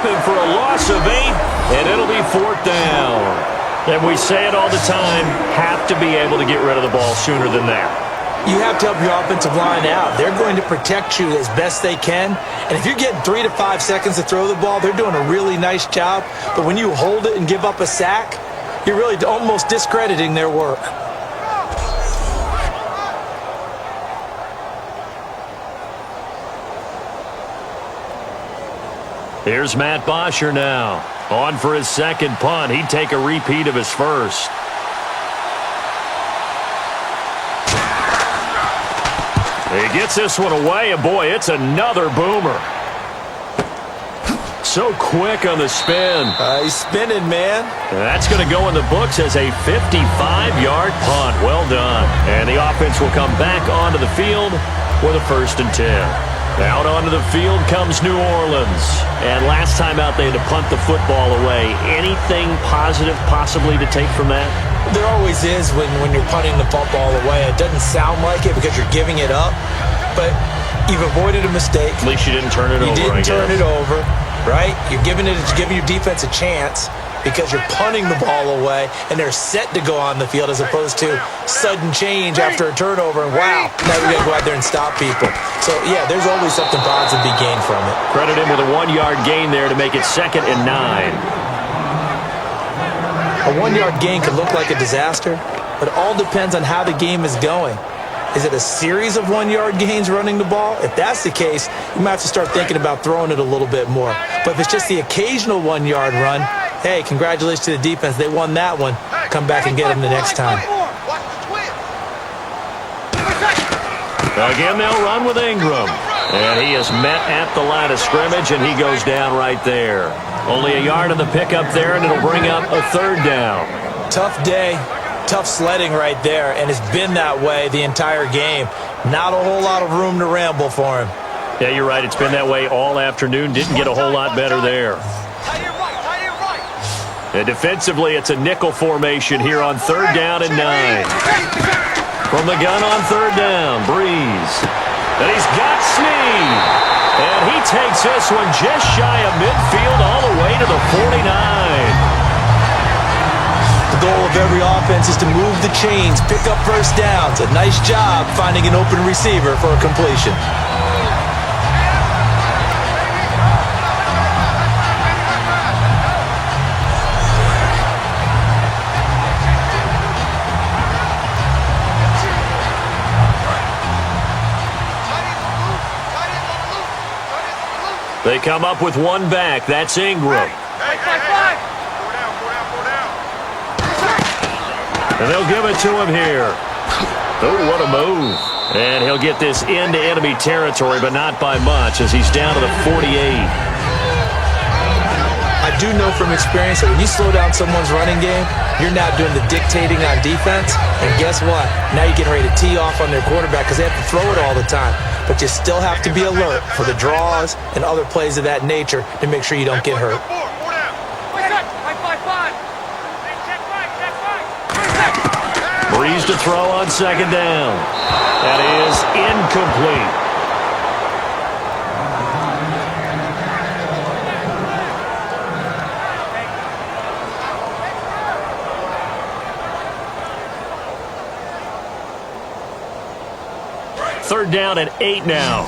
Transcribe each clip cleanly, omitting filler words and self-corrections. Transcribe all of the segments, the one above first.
open for a loss of 8, and it'll be 4th down. And we say it all the time, have to be able to get rid of the ball sooner than that. You have to help your offensive line out. They're going to protect you as best they can. And if you're getting 3 to 5 seconds to throw the ball, they're doing a really nice job. But when you hold it and give up a sack, you're really almost discrediting their work. Here's Matt Bosher now. On for his second punt. He'd take a repeat of his first. He gets this one away, and boy, it's another boomer. So quick on the spin. He's spinning, man. That's going to go in the books as a 55-yard punt. Well done. And the offense will come back onto the field with a 1st and 10. Out onto the field comes New Orleans. And last time out, they had to punt the football away. Anything positive possibly to take from that? There always is when you're punting the football away. It doesn't sound like it because you're giving it up, but you've avoided a mistake. At least you didn't turn it over, You didn't turn it over, right? You're giving your defense a chance because you're punting the ball away, and they're set to go on the field as opposed to sudden change after a turnover, and wow, now we got to go out there and stop people. So, yeah, there's always something positive to be gained from it. Credit him with a 1-yard gain there to make it 2nd and 9. A 1-yard gain could look like a disaster, but it all depends on how the game is going. Is it a series of 1-yard gains running the ball? If that's the case, you might have to start thinking about throwing it a little bit more. But if it's just the occasional 1-yard run, hey, congratulations to the defense. They won that one. Come back and get them the next time. Again, they'll run with Ingram. And he is met at the line of scrimmage, and he goes down right there. Only a yard of the pickup there, and it'll bring up a 3rd down. Tough day, tough sledding right there, and it's been that way the entire game. Not a whole lot of room to ramble for him. Yeah, you're right. It's been that way all afternoon. Didn't get a whole lot better there. And defensively, it's a nickel formation here on 3rd down and 9. From the gun on 3rd down, Breeze. And he's got Snead. And he takes this one just shy of midfield all the way to the 49. The goal of every offense is to move the chains, pick up 1st downs. A nice job finding an open receiver for a completion. They come up with one back. That's Ingram. And they'll give it to him here. Oh, what a move. And he'll get this into enemy territory, but not by much as he's down to the 48. I do know from experience that when you slow down someone's running game, you're now doing the dictating on defense. And guess what? Now you're getting ready to tee off on their quarterback because they have to throw it all the time. But you still have to be alert for the draws and other plays of that nature to make sure you don't get hurt. Breeze to throw on 2nd down. That is incomplete. Third down and 8 now.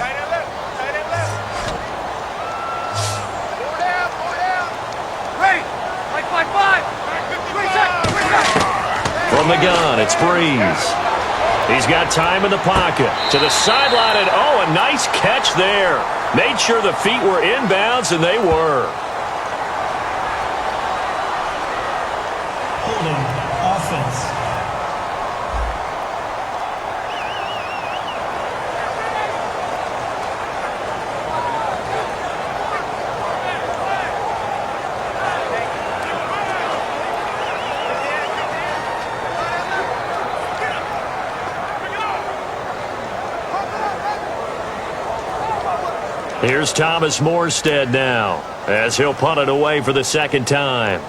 From the gun, it's Breeze. He's got time in the pocket. To the sideline, and oh, a nice catch there. Made sure the feet were inbounds, and they were. Holding offense. Here's Thomas Morstead now as he'll punt it away for the 2nd time.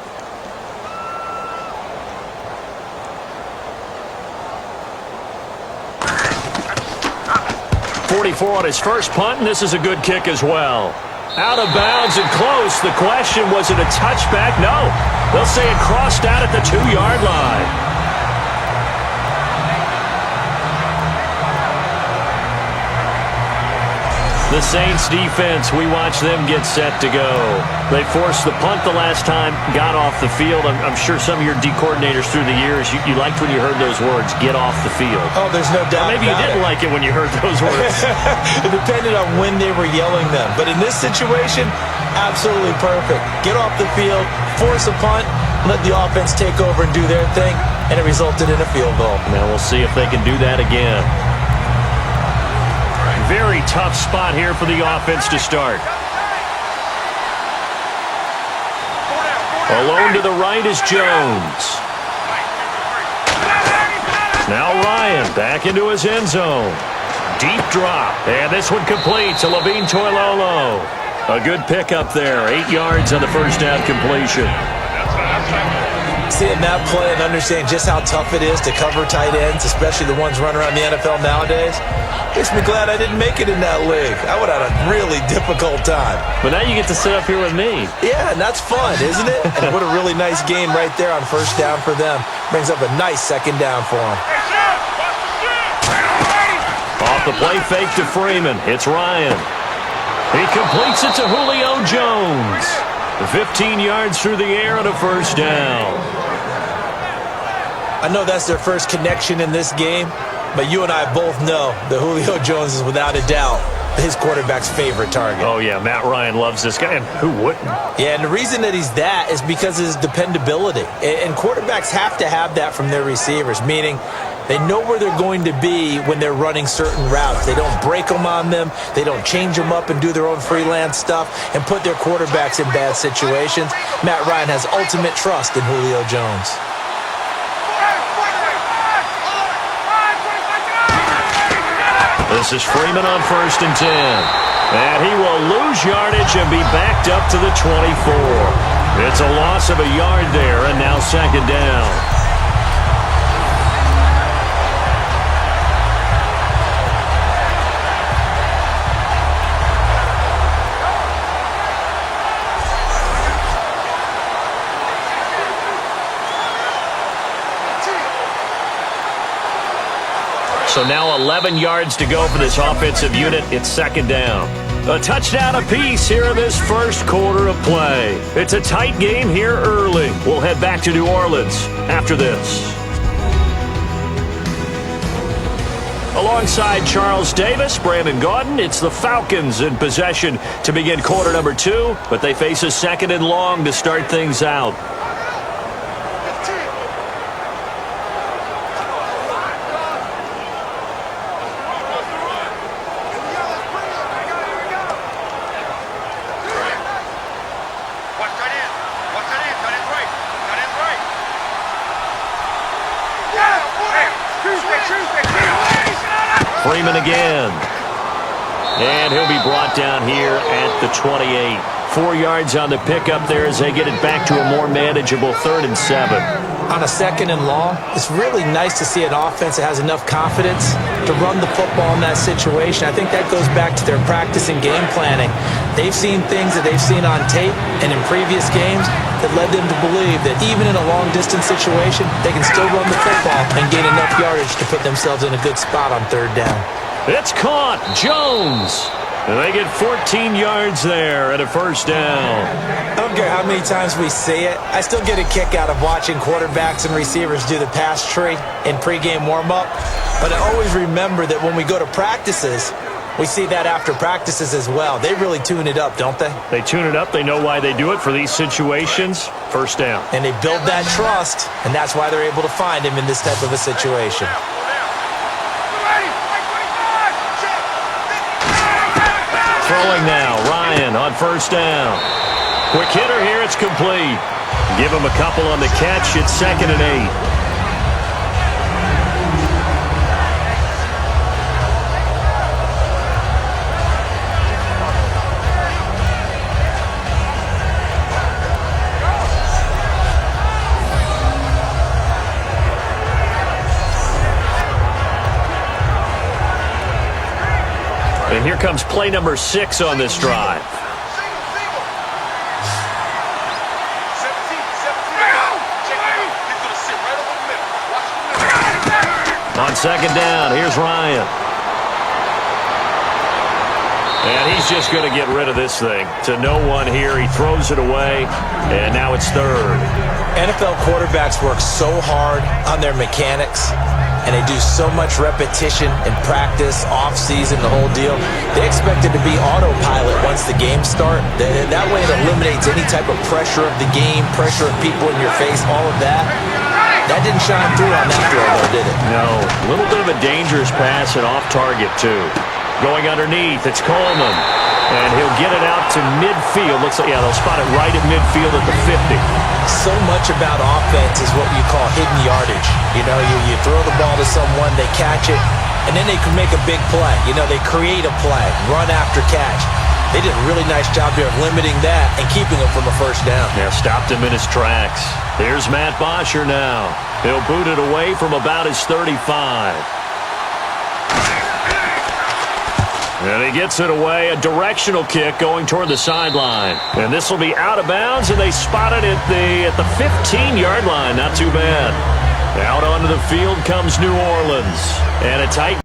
.44 on his first punt, and this is a good kick as well. Out of bounds and close. The question, was it a touchback? No. They'll say it crossed out at the 2-yard line. The Saints defense, we watch them get set to go. They forced the punt the last time, got off the field. I'm sure some of your D coordinators through the years, you liked when you heard those words, get off the field. Oh, there's no doubt. Or maybe you didn't like it when you heard those words. It depended on when they were yelling them. But in this situation, absolutely perfect. Get off the field, force a punt, let the offense take over and do their thing, and it resulted in a field goal. Now we'll see if they can do that again. Very tough spot here for the offense to start. Alone to the right is Jones. Now Ryan back into his end zone. Deep drop. And this one complete to Levine Toilolo. A good pickup there. 8 yards on the first down completion. Seeing that play and understanding just how tough it is to cover tight ends, especially the ones running around the NFL nowadays, makes me glad I didn't make it in that league. I would have had a really difficult time. But now you get to sit up here with me. Yeah, and that's fun, isn't it? And what a really nice game right there on first down for them. Brings up a nice second down for them. Off the play fake to Freeman. It's Ryan. He completes it to Julio Jones. 15 yards through the air on a first down. I know that's their first connection in this game, but you and I both know that Julio Jones is without a doubt his quarterback's favorite target. Oh, yeah, Matt Ryan loves this guy, and who wouldn't? Yeah, and the reason that he's that is because of his dependability. And quarterbacks have to have that from their receivers, meaning they know where they're going to be when they're running certain routes. They don't break them on them. They don't change them up and do their own freelance stuff and put their quarterbacks in bad situations. Matt Ryan has ultimate trust in Julio Jones. This is Freeman on 1st and 10. And he will lose yardage and be backed up to the 24. It's a loss of a yard there, and now second down. So now 11 yards to go for this offensive unit. It's second down. A touchdown apiece here in this first quarter of play. It's a tight game here early. We'll head back to New Orleans after this. Alongside Charles Davis, Brandon Gaudin, it's the Falcons in possession to begin quarter number 2, but they face a second and long to start things out. Freeman again. And he'll be brought down here at the 28. 4 yards on the pickup there as they get it back to a more manageable 3rd and 7. On a second and long, it's really nice to see an offense that has enough confidence to run the football in that situation. I think that goes back to their practice and game planning. They've seen things that they've seen on tape and in previous games that led them to believe that even in a long-distance situation, they can still run the football and gain enough yardage to put themselves in a good spot on 3rd down. It's caught. Jones. And they get 14 yards there at a first down. I don't care how many times we see it. I still get a kick out of watching quarterbacks and receivers do the pass tree in pregame warm-up. But I always remember that when we go to practices, we see that after practices as well. They really tune it up, don't they? They tune it up. They know why they do it for these situations. First down. And they build that trust, and that's why they're able to find him in this type of a situation. Throwing now, Ryan on first down. Quick hitter here, it's complete. Give him a couple on the catch, it's 2nd and 8. And here comes play number 6 on this drive. second down. Here's Ryan. And he's just going to get rid of this thing. To no one here. He throws it away. And now it's third. NFL quarterbacks work so hard on their mechanics, and they do so much repetition in practice, off-season, the whole deal. They expect it to be autopilot once the games start. That way it eliminates any type of pressure of the game, pressure of people in your face, all of that. That didn't shine through on that throw, though, did it? No. A little bit of a dangerous pass and off target, too. Going underneath, it's Coleman. And he'll get it out to midfield. Looks like, yeah, they'll spot it right at midfield at the 50. So much about offense is what you call hidden yardage. You know, you throw the ball to someone, they catch it, and then they can make a big play. You know, they create a play, run after catch. They did a really nice job here of limiting that and keeping him from a first down. Yeah, stopped him in his tracks. Here's Matt Bosher now. He'll boot it away from about his 35. And he gets it away, a directional kick going toward the sideline. And this will be out of bounds, and they spot it at the 15-yard line. Not too bad. Out onto the field comes New Orleans. And a tight